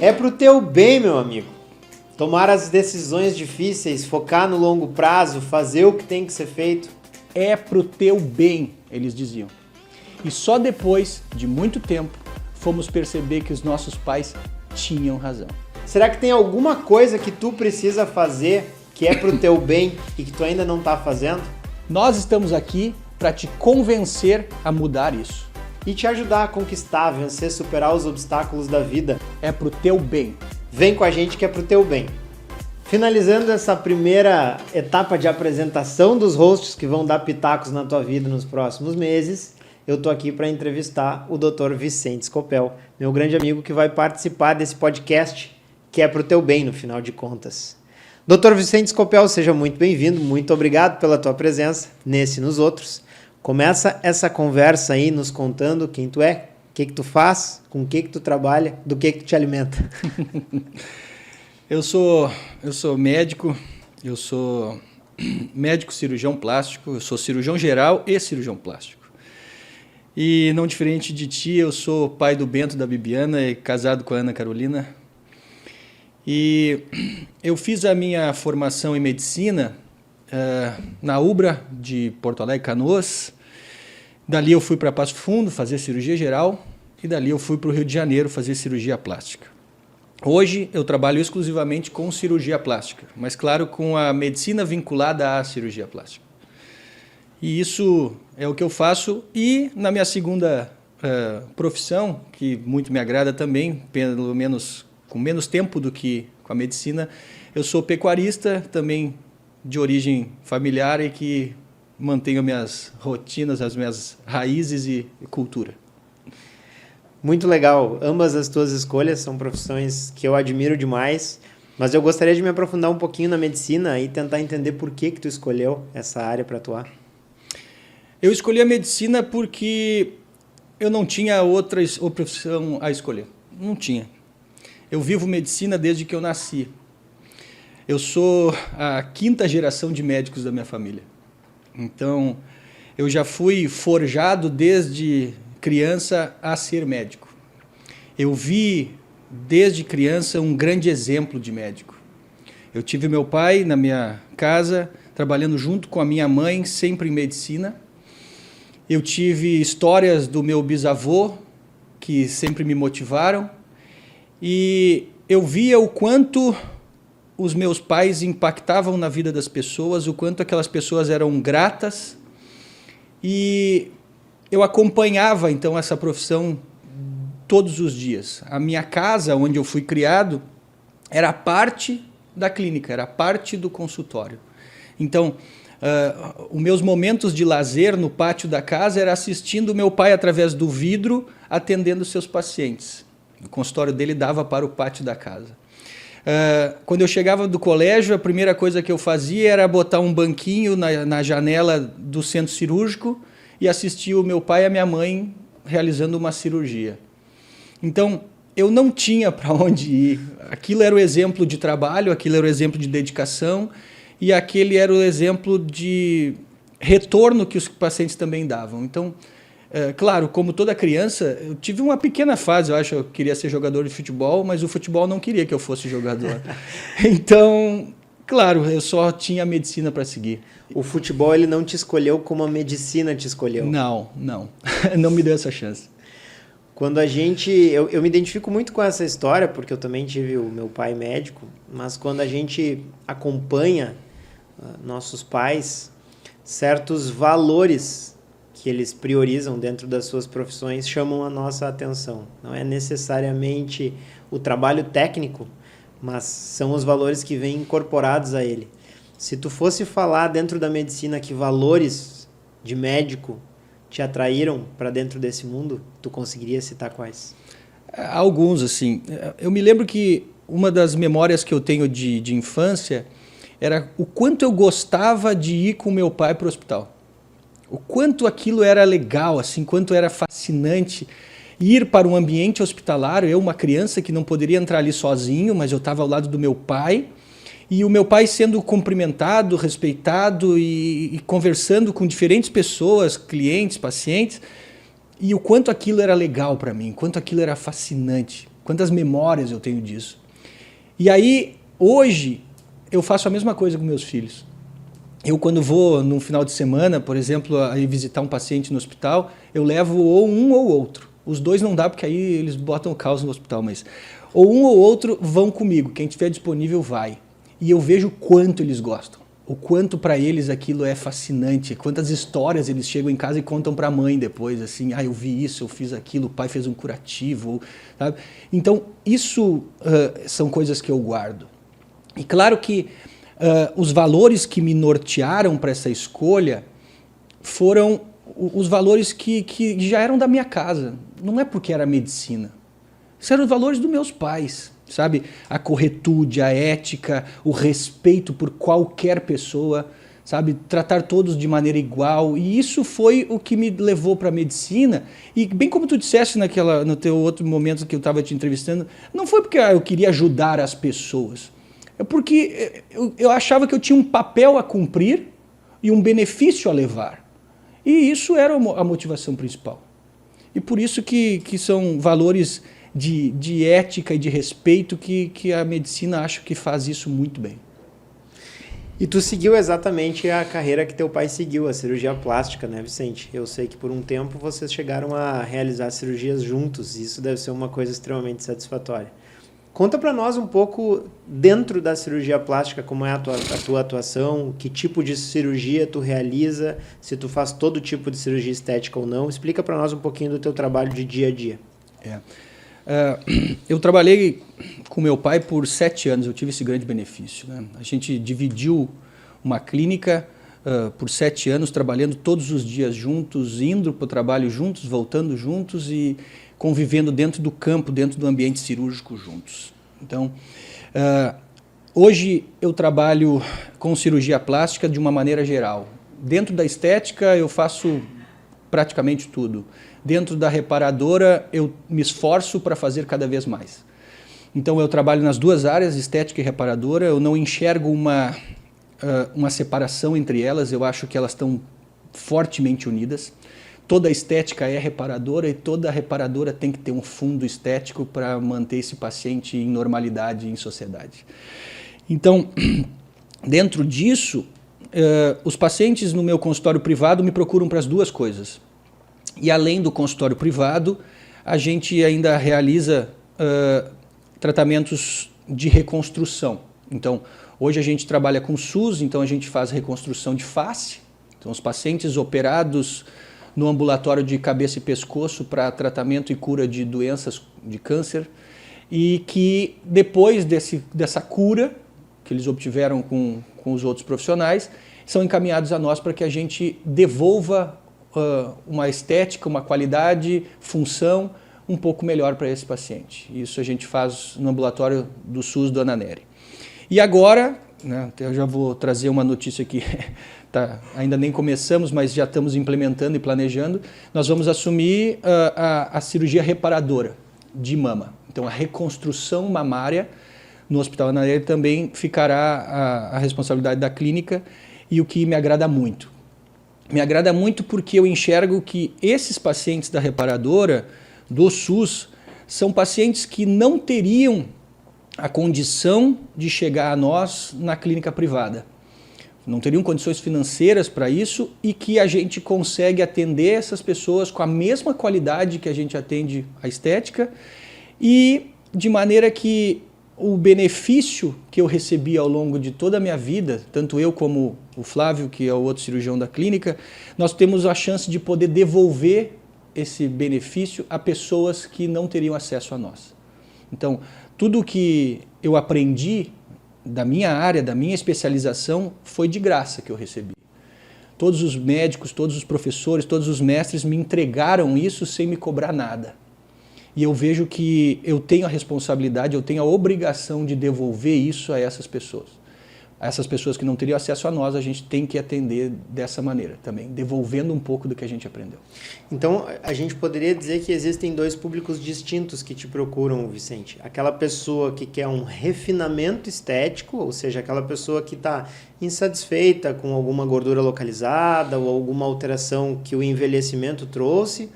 É pro teu bem, meu amigo. Tomar as decisões difíceis, focar no longo prazo, fazer o que tem que ser feito. É pro teu bem, eles diziam. E só depois de muito tempo fomos perceber que os nossos pais tinham razão. Será que tem alguma coisa que tu precisa fazer que é pro teu bem e que tu ainda não tá fazendo? Nós estamos aqui para te convencer a mudar isso. E te ajudar a conquistar, vencer, superar os obstáculos da vida. É pro teu bem. Vem com a gente que é pro teu bem. Finalizando essa primeira etapa de apresentação dos hosts que vão dar pitacos na tua vida nos próximos meses, eu tô aqui para entrevistar o Dr. Vicente Scopel, meu grande amigo que vai participar desse podcast que é pro teu bem, no final de contas. Dr. Vicente Scopel, seja muito bem-vindo, muito obrigado pela tua presença nesse e nos outros. Começa essa conversa aí nos contando quem tu é, o que tu faz, com o que tu trabalha, do que tu te alimenta. Eu sou médico, eu sou médico cirurgião plástico, eu sou cirurgião geral e cirurgião plástico. E não diferente de ti, eu sou pai do Bento, da Bibiana e casado com a Ana Carolina. E eu fiz a minha formação em medicina na UBRA de Porto Alegre, Canoas. Dali eu fui para Passo Fundo fazer cirurgia geral e dali eu fui para o Rio de Janeiro fazer cirurgia plástica. Hoje eu trabalho exclusivamente com cirurgia plástica, mas claro, com a medicina vinculada à cirurgia plástica. E isso é o que eu faço. E na minha segunda profissão, que muito me agrada também, pelo menos com menos tempo do que com a medicina, eu sou pecuarista, também de origem familiar e que mantenho minhas rotinas, as minhas raízes e cultura. Muito legal. Ambas as tuas escolhas são profissões que eu admiro demais, mas eu gostaria de me aprofundar um pouquinho na medicina e tentar entender por que tu escolheu essa área para atuar. Eu escolhi a medicina porque eu não tinha outra profissão a escolher. Não tinha. Eu vivo medicina desde que eu nasci. Eu sou a 5ª geração de médicos da minha família. Então, eu já fui forjado desde criança a ser médico. Eu vi desde criança um grande exemplo de médico. Eu tive meu pai na minha casa, trabalhando junto com a minha mãe, sempre em medicina. Eu tive histórias do meu bisavô, que sempre me motivaram. E eu via o quanto os meus pais impactavam na vida das pessoas, o quanto aquelas pessoas eram gratas. E eu acompanhava, então, essa profissão todos os dias. A minha casa, onde eu fui criado, era parte da clínica, era parte do consultório. Então, os meus momentos de lazer no pátio da casa era assistindo meu pai através do vidro, atendendo seus pacientes. O consultório dele dava para o pátio da casa. Quando eu chegava do colégio, a primeira coisa que eu fazia era botar um banquinho na janela do centro cirúrgico e assistir o meu pai e a minha mãe realizando uma cirurgia. Então, eu não tinha para onde ir. Aquilo era o exemplo de trabalho, aquilo era o exemplo de dedicação e aquele era o exemplo de retorno que os pacientes também davam. Então, claro, como toda criança, eu tive uma pequena fase, eu acho, eu queria ser jogador de futebol, mas o futebol não queria que eu fosse jogador. Então, claro, eu só tinha a medicina para seguir. O futebol ele não te escolheu como a medicina te escolheu? Não. Não me deu essa chance. Quando a gente... Eu me identifico muito com essa história, porque eu também tive o meu pai médico, mas quando a gente acompanha nossos pais, certos valores que eles priorizam dentro das suas profissões chamam a nossa atenção. Não é necessariamente o trabalho técnico, mas são os valores que vêm incorporados a ele. Se tu fosse falar dentro da medicina que valores de médico te atraíram para dentro desse mundo, tu conseguiria citar quais? Alguns, assim. Eu me lembro que uma das memórias que eu tenho de infância era o quanto eu gostava de ir com meu pai para o hospital. O quanto aquilo era legal, assim, quanto era fascinante ir para um ambiente hospitalar. Eu, uma criança que não poderia entrar ali sozinho, mas eu estava ao lado do meu pai. E o meu pai sendo cumprimentado, respeitado e conversando com diferentes pessoas, clientes, pacientes. E o quanto aquilo era legal para mim, quanto aquilo era fascinante. Quantas memórias eu tenho disso. E aí, hoje, eu faço a mesma coisa com meus filhos. Eu, quando vou num final de semana, por exemplo, ir visitar um paciente no hospital, eu levo ou um ou outro. Os dois não dá, porque aí eles botam caos no hospital, mas... Ou um ou outro vão comigo, quem estiver disponível vai. E eu vejo o quanto eles gostam. O quanto para eles aquilo é fascinante, quantas histórias eles chegam em casa e contam para a mãe depois, assim, eu vi isso, eu fiz aquilo, o pai fez um curativo, sabe? Então, isso são coisas que eu guardo. E claro que os valores que me nortearam para essa escolha foram os valores que já eram da minha casa, não é porque era medicina, esses eram os valores dos meus pais. Sabe? A corretude, a ética, o respeito por qualquer pessoa, sabe? Tratar todos de maneira igual. E isso foi o que me levou para a medicina. E bem como tu disseste no teu outro momento que eu estava te entrevistando, não foi porque eu queria ajudar as pessoas. É porque eu achava que eu tinha um papel a cumprir e um benefício a levar. E isso era a motivação principal. E por isso que são valores de ética e de respeito que a medicina acho que faz isso muito bem. E tu seguiu exatamente a carreira que teu pai seguiu, a cirurgia plástica, né, Vicente? Eu sei que por um tempo vocês chegaram a realizar cirurgias juntos, e isso deve ser uma coisa extremamente satisfatória. Conta para nós um pouco, dentro da cirurgia plástica, como é a tua atuação, que tipo de cirurgia tu realiza, se tu faz todo tipo de cirurgia estética ou não. Explica para nós um pouquinho do teu trabalho de dia a dia. Eu trabalhei com meu pai por 7 anos, eu tive esse grande benefício, né? A gente dividiu uma clínica por 7 anos, trabalhando todos os dias juntos, indo para o trabalho juntos, voltando juntos e convivendo dentro do campo, dentro do ambiente cirúrgico juntos. Então, hoje eu trabalho com cirurgia plástica de uma maneira geral. Dentro da estética eu faço praticamente tudo. Dentro da reparadora, eu me esforço para fazer cada vez mais. Então, eu trabalho nas duas áreas, estética e reparadora. Eu não enxergo uma separação entre elas. Eu acho que elas estão fortemente unidas. Toda estética é reparadora e toda reparadora tem que ter um fundo estético para manter esse paciente em normalidade em sociedade. Então, dentro disso, os pacientes no meu consultório privado me procuram para as duas coisas. E além do consultório privado, a gente ainda realiza tratamentos de reconstrução. Então, hoje a gente trabalha com SUS, então a gente faz reconstrução de face. Então, os pacientes operados no ambulatório de cabeça e pescoço para tratamento e cura de doenças de câncer, e que depois dessa cura que eles obtiveram com os outros profissionais, são encaminhados a nós para que a gente devolva uma estética, uma qualidade, função um pouco melhor para esse paciente. Isso a gente faz no ambulatório do SUS Dona Nery. E agora, né, eu já vou trazer uma notícia aqui, ainda nem começamos, mas já estamos implementando e planejando, nós vamos assumir a cirurgia reparadora de mama. Então a reconstrução mamária no Hospital Dona Nery também ficará a responsabilidade da clínica, e o que me agrada muito. Me agrada muito porque eu enxergo que esses pacientes da reparadora, do SUS, são pacientes que não teriam a condição de chegar a nós na clínica privada. Não teriam condições financeiras para isso, e que a gente consegue atender essas pessoas com a mesma qualidade que a gente atende a estética, e de maneira que o benefício que eu recebi ao longo de toda a minha vida, tanto eu como o Flávio, que é o outro cirurgião da clínica, nós temos a chance de poder devolver esse benefício a pessoas que não teriam acesso a nós. Então, tudo que eu aprendi da minha área, da minha especialização, foi de graça que eu recebi. Todos os médicos, todos os professores, todos os mestres me entregaram isso sem me cobrar nada. E eu vejo que eu tenho a responsabilidade, eu tenho a obrigação de devolver isso a essas pessoas. A essas pessoas que não teriam acesso a nós, a gente tem que atender dessa maneira também, devolvendo um pouco do que a gente aprendeu. Então, a gente poderia dizer que existem dois públicos distintos que te procuram, Vicente. Aquela pessoa que quer um refinamento estético, ou seja, aquela pessoa que está insatisfeita com alguma gordura localizada ou alguma alteração que o envelhecimento trouxe,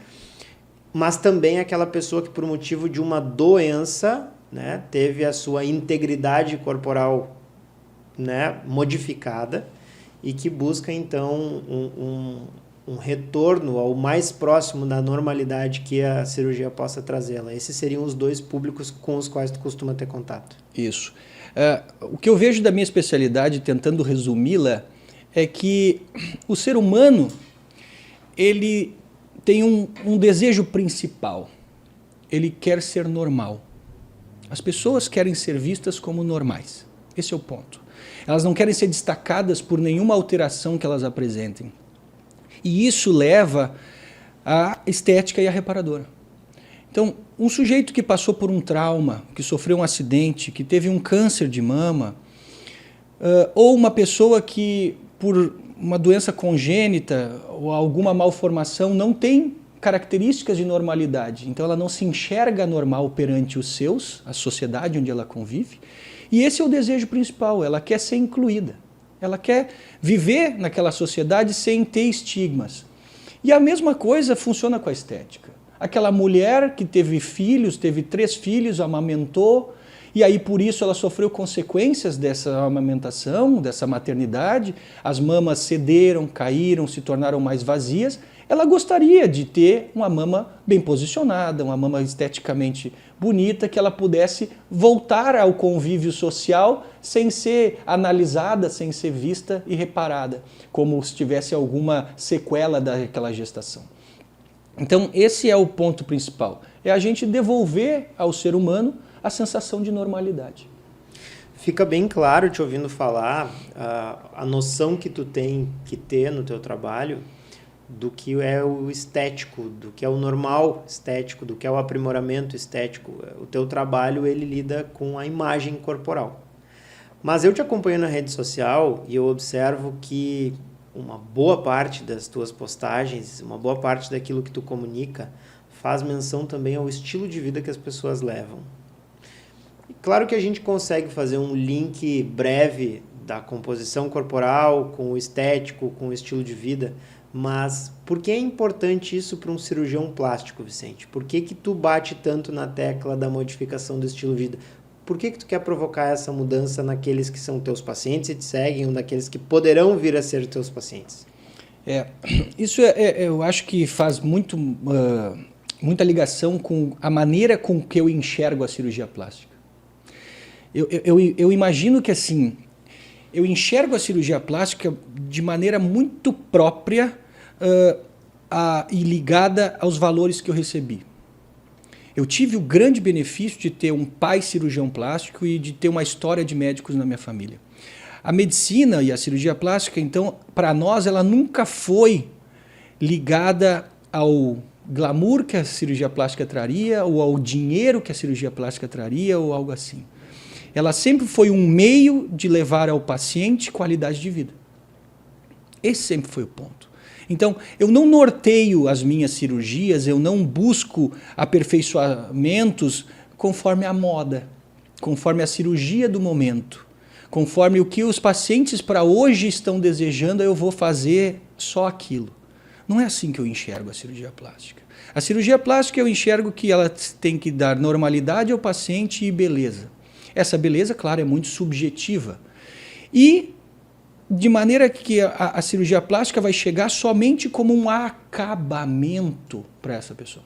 mas também aquela pessoa que por motivo de uma doença, né, teve a sua integridade corporal, né, modificada e que busca então um retorno ao mais próximo da normalidade que a cirurgia possa trazê-la. Esses seriam os dois públicos com os quais tu costuma ter contato. Isso. O que eu vejo da minha especialidade, tentando resumi-la, é que o ser humano ele tem um desejo principal. Ele quer ser normal. As pessoas querem ser vistas como normais. Esse é o ponto. Elas não querem ser destacadas por nenhuma alteração que elas apresentem. E isso leva à estética e à reparadora. Então, um sujeito que passou por um trauma, que sofreu um acidente, que teve um câncer de mama, ou uma pessoa que, por uma doença congênita ou alguma malformação, não tem características de normalidade. Então, ela não se enxerga normal perante os seus, a sociedade onde ela convive. E esse é o desejo principal, ela quer ser incluída. Ela quer viver naquela sociedade sem ter estigmas. E a mesma coisa funciona com a estética. Aquela mulher que teve filhos, teve 3 filhos, amamentou, e aí por isso ela sofreu consequências dessa amamentação, dessa maternidade, as mamas cederam, caíram, se tornaram mais vazias. Ela gostaria de ter uma mama bem posicionada, uma mama esteticamente bonita, que ela pudesse voltar ao convívio social sem ser analisada, sem ser vista e reparada, como se tivesse alguma sequela daquela gestação. Então, esse é o ponto principal, é a gente devolver ao ser humano a sensação de normalidade. Fica bem claro, te ouvindo falar, a noção que tu tem que ter no teu trabalho do que é o estético, do que é o normal estético, do que é o aprimoramento estético. O teu trabalho, ele lida com a imagem corporal. Mas eu te acompanho na rede social e eu observo que uma boa parte das tuas postagens, uma boa parte daquilo que tu comunica, faz menção também ao estilo de vida que as pessoas levam. E claro que a gente consegue fazer um link breve da composição corporal com o estético, com o estilo de vida, mas por que é importante isso para um cirurgião plástico, Vicente? Por que que tu bate tanto na tecla da modificação do estilo de vida? Por que que tu quer provocar essa mudança naqueles que são teus pacientes e te seguem, ou naqueles que poderão vir a ser teus pacientes? Isso eu acho que faz muita ligação com a maneira com que eu enxergo a cirurgia plástica. Eu imagino que assim, eu enxergo a cirurgia plástica de maneira muito própria e ligada aos valores que eu recebi. Eu tive o grande benefício de ter um pai cirurgião plástico e de ter uma história de médicos na minha família. A medicina e a cirurgia plástica, então, para nós, ela nunca foi ligada ao glamour que a cirurgia plástica traria, ou ao dinheiro que a cirurgia plástica traria, ou algo assim. Ela sempre foi um meio de levar ao paciente qualidade de vida. Esse sempre foi o ponto. Então, eu não norteio as minhas cirurgias, eu não busco aperfeiçoamentos conforme a moda, conforme a cirurgia do momento, conforme o que os pacientes para hoje estão desejando, eu vou fazer só aquilo. Não é assim que eu enxergo a cirurgia plástica. A cirurgia plástica eu enxergo que ela tem que dar normalidade ao paciente e beleza. Essa beleza, claro, é muito subjetiva. E de maneira que a cirurgia plástica vai chegar somente como um acabamento para essa pessoa.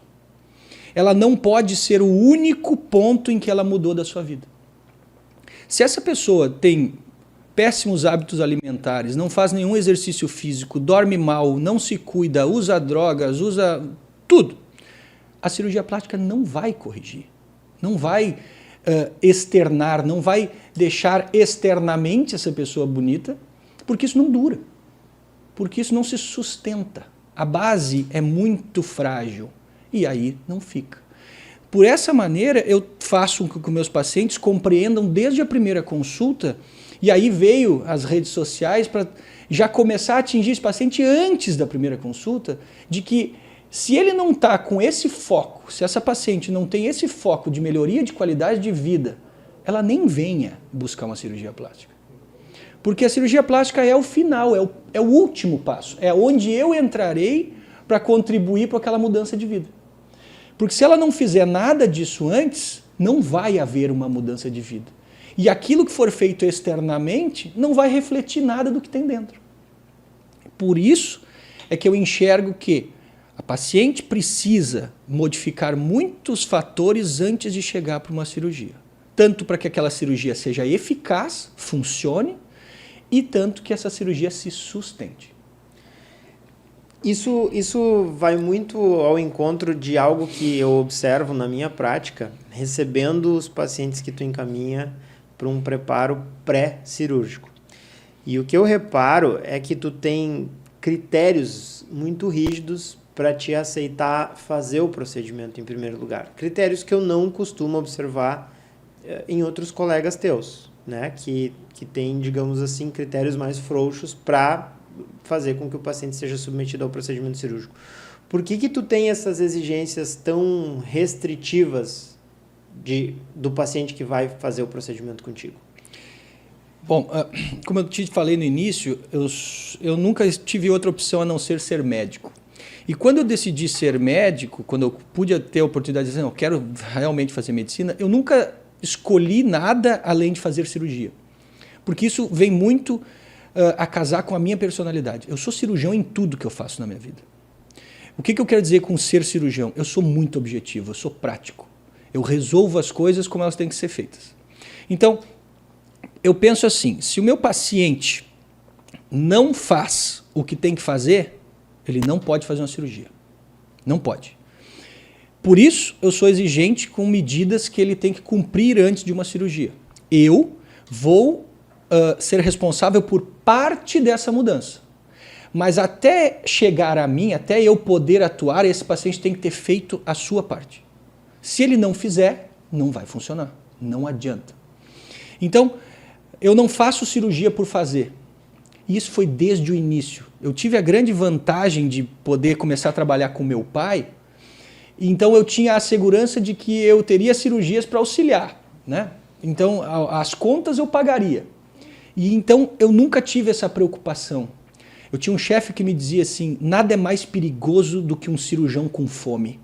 Ela não pode ser o único ponto em que ela mudou da sua vida. Se essa pessoa tem péssimos hábitos alimentares, não faz nenhum exercício físico, dorme mal, não se cuida, usa drogas, usa tudo, a cirurgia plástica não vai corrigir, não vai externar, não vai deixar externamente essa pessoa bonita, porque isso não dura, porque isso não se sustenta. A base é muito frágil e aí não fica. Por essa maneira, eu faço com que meus pacientes compreendam desde a primeira consulta, e aí veio as redes sociais para já começar a atingir esse paciente antes da primeira consulta, de que se ele não está com esse foco, se essa paciente não tem esse foco de melhoria de qualidade de vida, ela nem venha buscar uma cirurgia plástica. Porque a cirurgia plástica é o final, é o último passo, é onde eu entrarei para contribuir para aquela mudança de vida. Porque se ela não fizer nada disso antes, não vai haver uma mudança de vida. E aquilo que for feito externamente não vai refletir nada do que tem dentro. Por isso é que eu enxergo que a paciente precisa modificar muitos fatores antes de chegar para uma cirurgia. Tanto para que aquela cirurgia seja eficaz, funcione, e tanto que essa cirurgia se sustente. Isso vai muito ao encontro de algo que eu observo na minha prática, recebendo os pacientes que tu encaminha para um preparo pré-cirúrgico. E o que eu reparo é que tu tem critérios muito rígidos para te aceitar fazer o procedimento em primeiro lugar. Critérios que eu não costumo observar em outros colegas teus, né? Que tem, digamos assim, critérios mais frouxos para fazer com que o paciente seja submetido ao procedimento cirúrgico. Por que tu tem essas exigências tão restritivas do paciente que vai fazer o procedimento contigo? Bom, como eu te falei no início, eu nunca tive outra opção a não ser médico. E quando eu decidi ser médico, quando eu pude ter a oportunidade de dizer, não, eu quero realmente fazer medicina, eu nunca escolhi nada além de fazer cirurgia. Porque isso vem muito a casar com a minha personalidade. Eu sou cirurgião em tudo que eu faço na minha vida. O que eu quero dizer com ser cirurgião? Eu sou muito objetivo, eu sou prático. Eu resolvo as coisas como elas têm que ser feitas. Então, eu penso assim, se o meu paciente não faz o que tem que fazer, ele não pode fazer uma cirurgia. Não pode. Por isso, eu sou exigente com medidas que ele tem que cumprir antes de uma cirurgia. Eu vou ser responsável por parte dessa mudança. Mas até chegar a mim, até eu poder atuar, esse paciente tem que ter feito a sua parte. Se ele não fizer, não vai funcionar. Não adianta. Então, eu não faço cirurgia por fazer. Isso foi desde o início. Eu tive a grande vantagem de poder começar a trabalhar com meu pai, então eu tinha a segurança de que eu teria cirurgias para auxiliar, né? Então, as contas eu pagaria. E então eu nunca tive essa preocupação. Eu tinha um chefe que me dizia assim, nada é mais perigoso do que um cirurgião com fome.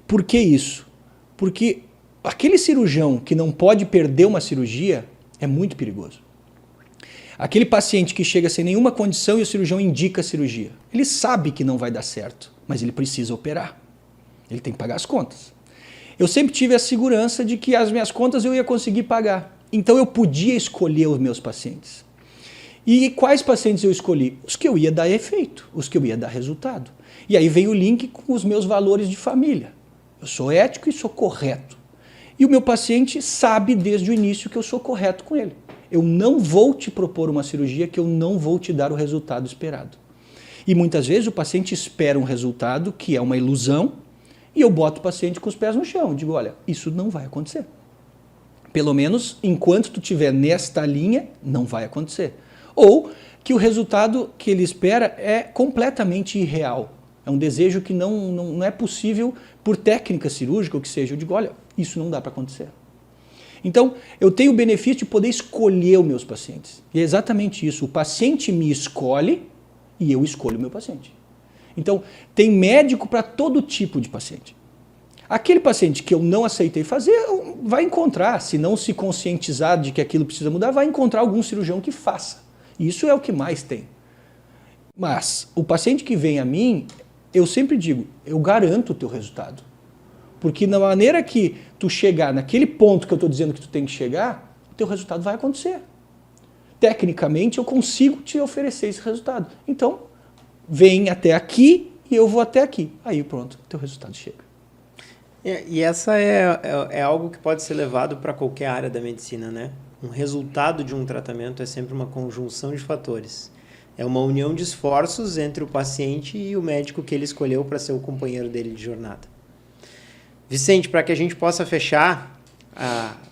Por que isso? Porque aquele cirurgião que não pode perder uma cirurgia é muito perigoso. Aquele paciente que chega sem nenhuma condição e o cirurgião indica a cirurgia. Ele sabe que não vai dar certo, mas ele precisa operar. Ele tem que pagar as contas. Eu sempre tive a segurança de que as minhas contas eu ia conseguir pagar. Então eu podia escolher os meus pacientes. E quais pacientes eu escolhi? Os que eu ia dar efeito, os que eu ia dar resultado. E aí vem o link com os meus valores de família. Eu sou ético e sou correto. E o meu paciente sabe desde o início que eu sou correto com ele. Eu não vou te propor uma cirurgia que eu não vou te dar o resultado esperado. E muitas vezes o paciente espera um resultado que é uma ilusão e eu boto o paciente com os pés no chão. Eu digo, olha, isso não vai acontecer. Pelo menos enquanto tu estiver nesta linha, não vai acontecer. Ou que o resultado que ele espera é completamente irreal. É um desejo que não é possível por técnica cirúrgica ou que seja. Eu digo, olha, isso não dá para acontecer. Então, eu tenho o benefício de poder escolher os meus pacientes. E é exatamente isso. O paciente me escolhe e eu escolho o meu paciente. Então, tem médico para todo tipo de paciente. Aquele paciente que eu não aceitei fazer, vai encontrar, se não se conscientizar de que aquilo precisa mudar, vai encontrar algum cirurgião que faça. Isso é o que mais tem. Mas o paciente que vem a mim, eu sempre digo, eu garanto o teu resultado. Porque na maneira que tu chegar naquele ponto que eu estou dizendo que tu tem que chegar, o teu resultado vai acontecer. Tecnicamente, eu consigo te oferecer esse resultado. Então, vem até aqui e eu vou até aqui. Aí pronto, o teu resultado chega. E essa é algo que pode ser levado para qualquer área da medicina, né? Um resultado de um tratamento é sempre uma conjunção de fatores. É uma união de esforços entre o paciente e o médico que ele escolheu para ser o companheiro dele de jornada. Vicente, para que a gente possa fechar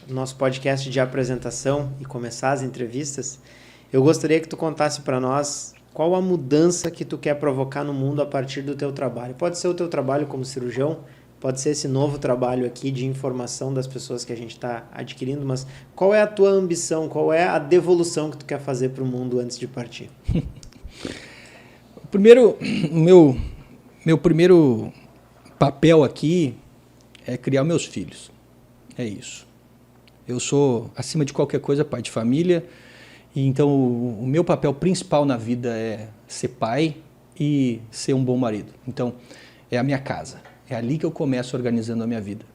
nosso podcast de apresentação e começar as entrevistas, eu gostaria que tu contasse para nós qual a mudança que tu quer provocar no mundo a partir do teu trabalho. Pode ser o teu trabalho como cirurgião, pode ser esse novo trabalho aqui de informação das pessoas que a gente está adquirindo, mas qual é a tua ambição, qual é a devolução que tu quer fazer para o mundo antes de partir? Primeiro, meu primeiro papel aqui é criar meus filhos. É isso. Eu sou, acima de qualquer coisa, pai de família. E então, o meu papel principal na vida é ser pai e ser um bom marido. Então, é a minha casa. É ali que eu começo organizando a minha vida.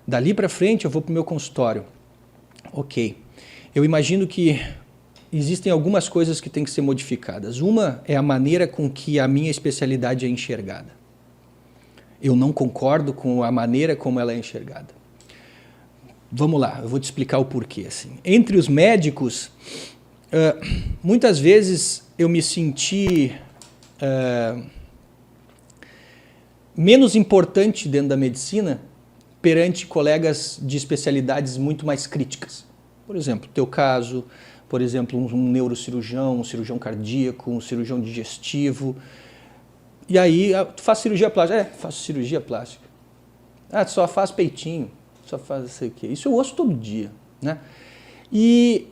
Dali para frente, eu vou para o meu consultório. Ok. Eu imagino que existem algumas coisas que têm que ser modificadas. Uma é a maneira com que a minha especialidade é enxergada. Eu não concordo com a maneira como ela é enxergada. Vamos lá, eu vou te explicar o porquê. Assim. Entre os médicos, muitas vezes eu me senti menos importante dentro da medicina perante colegas de especialidades muito mais críticas. Por exemplo, teu caso, por exemplo, um neurocirurgião, um cirurgião cardíaco, um cirurgião digestivo. E aí, tu faz cirurgia plástica? Faço cirurgia plástica. Tu só faz peitinho, só faz isso aqui. Isso eu ouço todo dia, né? E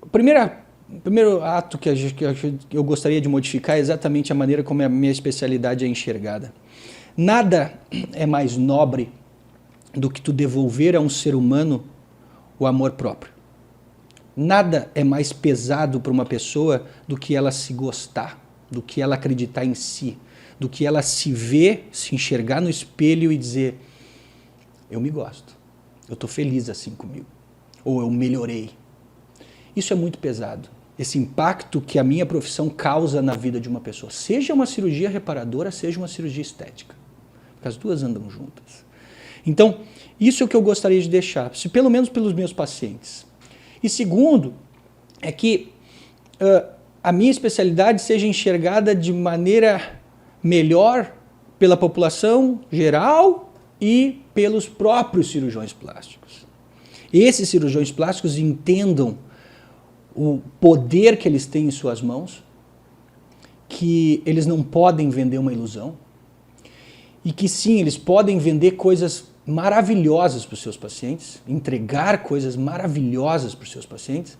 o primeiro ato que eu gostaria de modificar é exatamente a maneira como a minha especialidade é enxergada. Nada é mais nobre do que tu devolver a um ser humano o amor próprio. Nada é mais pesado para uma pessoa do que ela se gostar, do que ela acreditar em si, do que ela se ver, se enxergar no espelho e dizer: eu me gosto, eu estou feliz assim comigo, ou eu melhorei. Isso é muito pesado. Esse impacto que a minha profissão causa na vida de uma pessoa, seja uma cirurgia reparadora, seja uma cirurgia estética, porque as duas andam juntas. Então, isso é o que eu gostaria de deixar, pelo menos pelos meus pacientes. E segundo, é que a minha especialidade seja enxergada de maneira melhor pela população geral e pelos próprios cirurgiões plásticos. Esses cirurgiões plásticos entendam o poder que eles têm em suas mãos, que eles não podem vender uma ilusão e que sim, eles podem vender coisas maravilhosas para os seus pacientes, entregar coisas maravilhosas para os seus pacientes,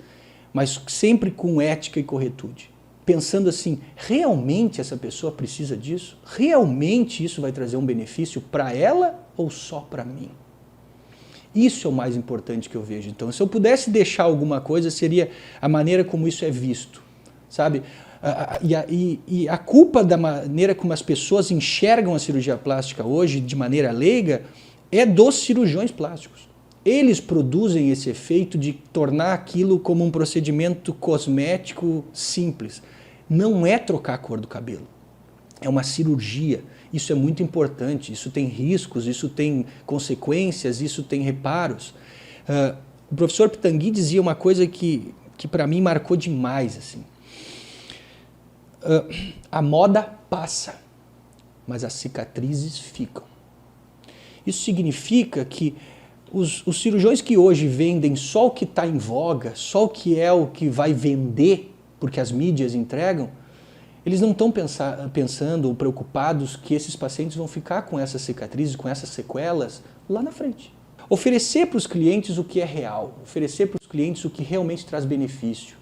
mas sempre com ética e corretude. Pensando assim, realmente essa pessoa precisa disso? Realmente isso vai trazer um benefício para ela ou só para mim? Isso é o mais importante que eu vejo. Então, se eu pudesse deixar alguma coisa, seria a maneira como isso é visto, sabe? E a culpa da maneira como as pessoas enxergam a cirurgia plástica hoje, de maneira leiga, é dos cirurgiões plásticos. Eles produzem esse efeito de tornar aquilo como um procedimento cosmético simples. Não é trocar a cor do cabelo. É uma cirurgia. Isso é muito importante. Isso tem riscos, isso tem consequências, isso tem reparos. O professor Pitangui dizia uma coisa que para mim marcou demais. Assim. A moda passa, mas as cicatrizes ficam. Isso significa que os cirurgiões que hoje vendem só o que está em voga, só o que vai vender, porque as mídias entregam, eles não estão pensando ou preocupados que esses pacientes vão ficar com essas cicatrizes, com essas sequelas lá na frente. Oferecer para os clientes o que é real, oferecer para os clientes o que realmente traz benefício.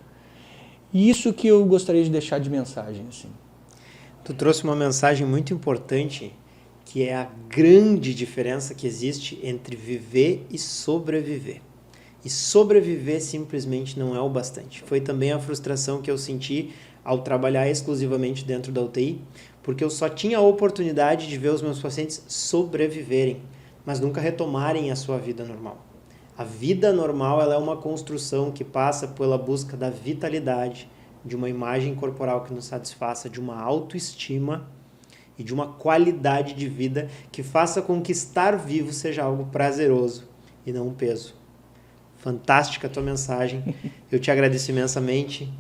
E isso que eu gostaria de deixar de mensagem. Assim. Tu trouxe uma mensagem muito importante, que é a grande diferença que existe entre viver e sobreviver. E sobreviver simplesmente não é o bastante. Foi também a frustração que eu senti ao trabalhar exclusivamente dentro da UTI, porque eu só tinha a oportunidade de ver os meus pacientes sobreviverem, mas nunca retomarem a sua vida normal. A vida normal ela é uma construção que passa pela busca da vitalidade, de uma imagem corporal que nos satisfaça, de uma autoestima e de uma qualidade de vida que faça com que estar vivo seja algo prazeroso e não um peso. Fantástica a tua mensagem, eu te agradeço imensamente.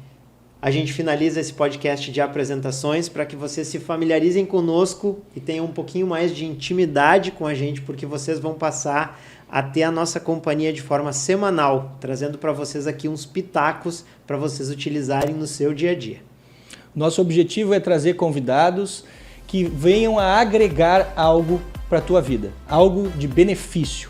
A gente finaliza esse podcast de apresentações para que vocês se familiarizem conosco e tenham um pouquinho mais de intimidade com a gente, porque vocês vão passar a ter a nossa companhia de forma semanal, trazendo para vocês aqui uns pitacos para vocês utilizarem no seu dia a dia. Nosso objetivo é trazer convidados que venham a agregar algo para a tua vida, algo de benefício.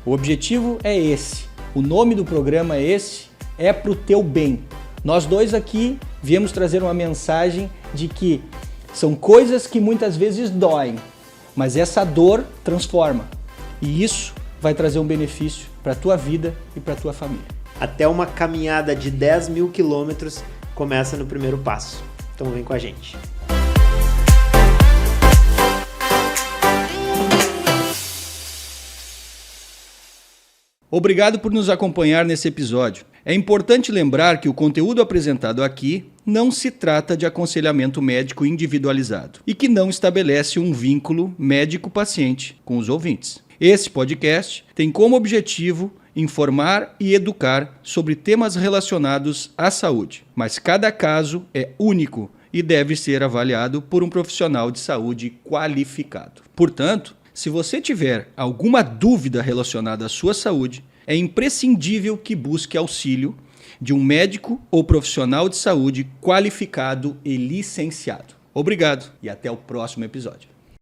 O objetivo é esse, o nome do programa é esse, é para o teu bem. Nós dois aqui viemos trazer uma mensagem de que são coisas que muitas vezes doem, Mas essa dor transforma. E isso vai trazer um benefício para a tua vida e para a tua família. Até uma caminhada de 10 mil quilômetros começa no primeiro passo. Então vem com a gente. Obrigado por nos acompanhar nesse episódio. É importante lembrar que o conteúdo apresentado aqui não se trata de aconselhamento médico individualizado e que não estabelece um vínculo médico-paciente com os ouvintes. Esse podcast tem como objetivo informar e educar sobre temas relacionados à saúde, mas cada caso é único e deve ser avaliado por um profissional de saúde qualificado. Portanto, se você tiver alguma dúvida relacionada à sua saúde, é imprescindível que busque auxílio de um médico ou profissional de saúde qualificado e licenciado. Obrigado e até o próximo episódio.